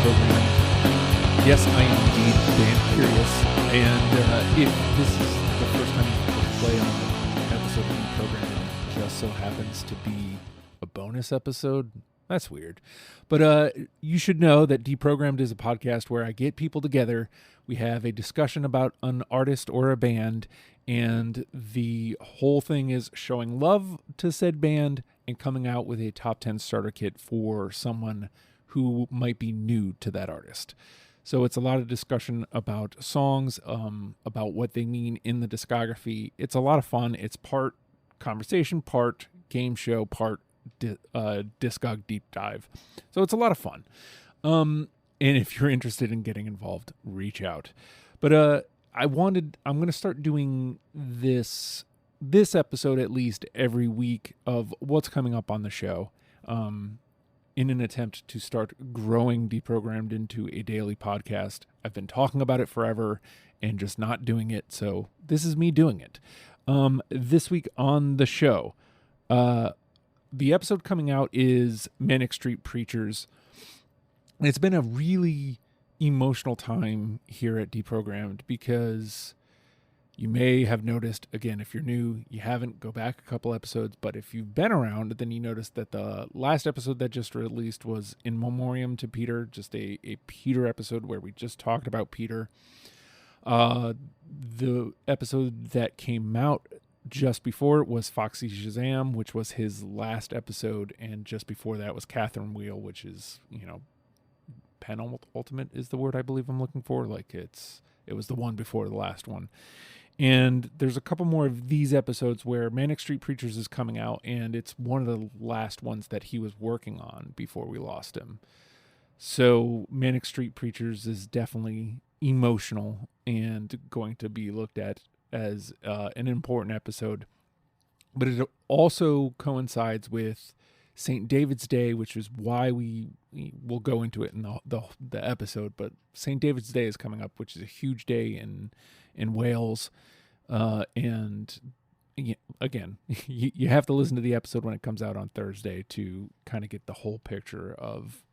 Deprogrammed. Yes, I am indeed band curious, and if this is the first time you play on an episode of Deprogrammed, and it just so happens to be a bonus episode, that's weird. But you should know that Deprogrammed is a podcast where I get people together, we have a discussion about an artist or a band, and the whole thing is showing love to said band and coming out with a top 10 starter kit for someone who might be new to that artist. So it's a lot of discussion about songs, about what they mean in the discography. It's a lot of fun. It's part conversation, part game show, part Discog deep dive. So it's a lot of fun. And if you're interested in getting involved, reach out. But I'm going to start doing this episode at least every week of what's coming up on the show, in an attempt to start growing Deprogrammed into a daily podcast. I've been talking about it forever and just not doing it, so this is me doing it. This week on the show, the episode coming out is Manic Street Preachers. It's been a really emotional time here at Deprogrammed because you may have noticed, again, if you're new, you haven't, go back a couple episodes, but if you've been around, then you noticed that the last episode that just released was in memoriam to Peter, just a Peter episode where we just talked about Peter. The episode that came out just before it was Foxy Shazam, which was his last episode, and just before that was Catherine Wheel, which is, penultimate is the word I believe I'm looking for. Like it was the one before the last one. And there's a couple more of these episodes where Manic Street Preachers is coming out, and it's one of the last ones that he was working on before we lost him. So Manic Street Preachers is definitely emotional and going to be looked at as an important episode. But it also coincides with St. David's Day, which is why we will go into it in the episode. But St. David's Day is coming up, which is a huge day in Wales. And again, you have to listen to the episode when it comes out on Thursday to kind of get the whole picture of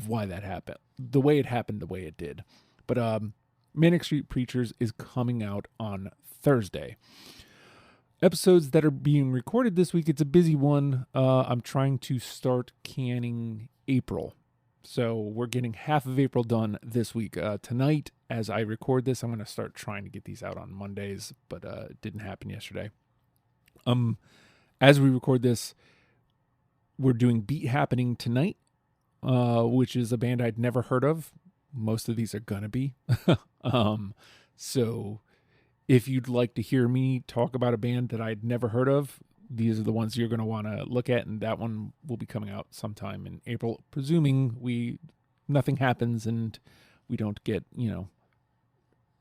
why that happened, the way it happened, the way it did. But Manic Street Preachers is coming out on Thursday. Episodes that are being recorded this week, it's a busy one. I'm trying to start canning April. So we're getting half of April done this week. Tonight, as I record this, I'm going to start trying to get these out on Mondays, but it didn't happen yesterday. As we record this, we're doing Beat Happening tonight, which is a band I'd never heard of. Most of these are going to be. So if you'd like to hear me talk about a band that I'd never heard of, these are the ones you're going to want to look at, and that one will be coming out sometime in April, presuming nothing happens and we don't get,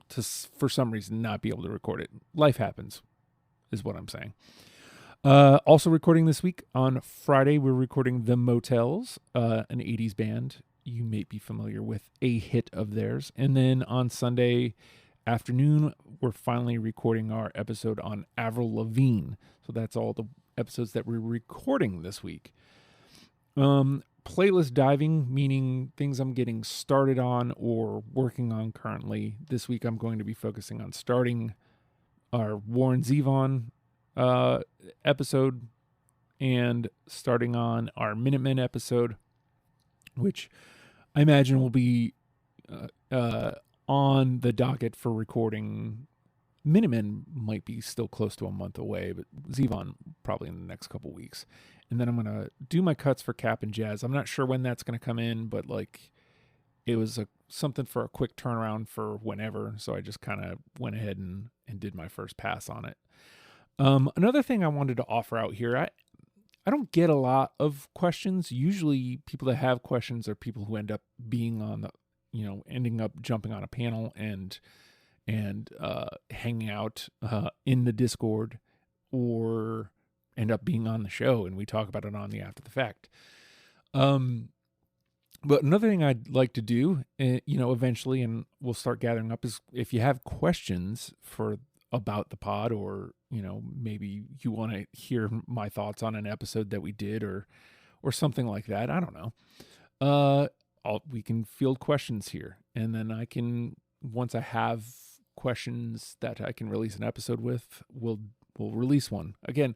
to for some reason not be able to record it. Life happens, is what I'm saying. Also recording this week on Friday, we're recording The Motels, an 80s band. You may be familiar with a hit of theirs. And then on Sunday afternoon, we're finally recording our episode on Avril Lavigne. So that's all the episodes that we're recording this week. Playlist diving, meaning things I'm getting started on or working on currently. This week I'm going to be focusing on starting our Warren Zevon episode and starting on our Minutemen episode, which I imagine will be on the docket for recording. Minutemen might be still close to a month away, but Zevon probably in the next couple weeks. And then I'm going to do my cuts for Cap and Jazz. I'm not sure when that's going to come in, but it was something for a quick turnaround for whenever. So I just kind of went ahead and did my first pass on it. Another thing I wanted to offer out here, I don't get a lot of questions. Usually people that have questions are people who end up being on the, ending up jumping on a panel and hanging out in the Discord, or end up being on the show and we talk about it on the After the Fact. But another thing I'd like to do, eventually, and we'll start gathering up, is if you have questions about the pod, or, maybe you want to hear my thoughts on an episode that we did or something like that. I don't know. we can field questions here, and then I can, once I have questions that I can release an episode with, we'll release one. Again,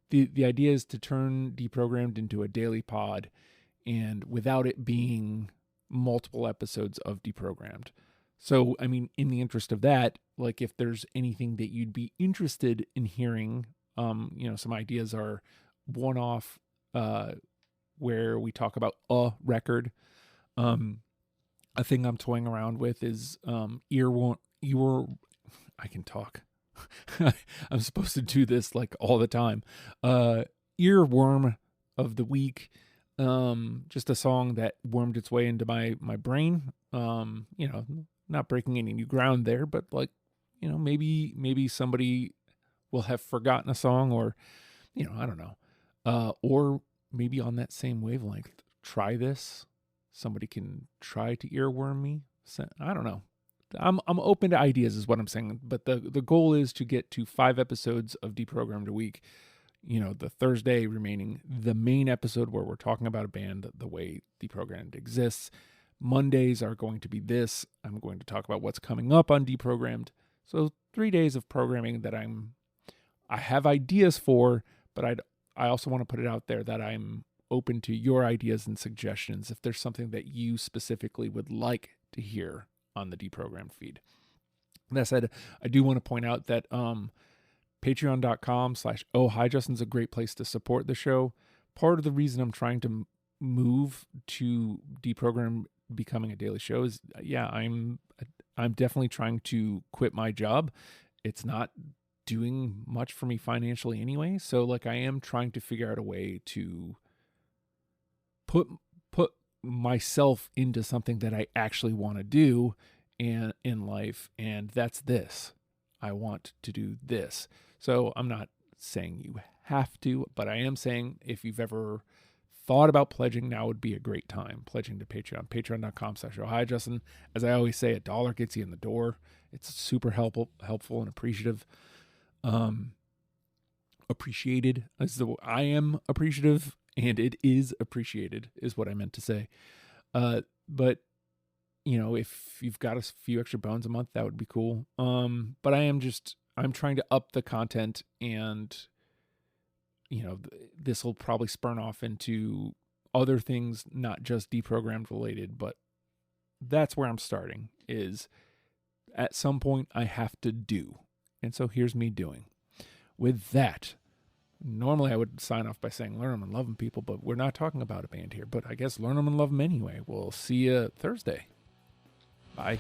the idea is to turn Deprogrammed into a daily pod, and without it being multiple episodes of Deprogrammed. So, I mean, in the interest of that, like if there's anything that you'd be interested in hearing, some ideas are one-off, where we talk about a record. A thing I'm toying around with is I can talk. I'm supposed to do this like all the time. Earworm of the week. Just a song that wormed its way into my brain. Not breaking any new ground there, but like, maybe somebody will have forgotten a song, or, I don't know. Or maybe on that same wavelength, try this. Somebody can try to earworm me. I don't know. I'm open to ideas is what I'm saying. But the goal is to get to 5 episodes of Deprogrammed a week. The Thursday remaining the main episode where we're talking about a band, the way Deprogrammed exists. Mondays are going to be this. I'm going to talk about what's coming up on Deprogrammed. So 3 days of programming that I have ideas for, but I also want to put it out there that I'm open to your ideas and suggestions if there's something that you specifically would like to hear on the Deprogrammed feed. That said, I do want to point out that patreon.com/ohhijustin's a great place to support the show. Part of the reason I'm trying to move to Deprogrammed becoming a daily show is, I'm definitely trying to quit my job. It's not doing much for me financially anyway, so like I am trying to figure out a way to put myself into something that I actually want to do and in life, and that's this. I want to do this. So I'm not saying you have to, but I am saying if you've ever thought about pledging, now would be a great time. Pledging to Patreon, patreon.com/ohhijustin. As I always say, $1 gets you in the door. It's super helpful and appreciative. Appreciated I am appreciative, and it is appreciated is what I meant to say. But if you've got a few extra bones a month, that would be cool. But I'm trying to up the content, and this will probably spurn off into other things, not just Deprogrammed related, but that's where I'm starting, is at some point I have to do. And so here's me doing. With that, normally I would sign off by saying learn them and love them, people, but we're not talking about a band here. But I guess learn them and love them anyway. We'll see you Thursday. Bye.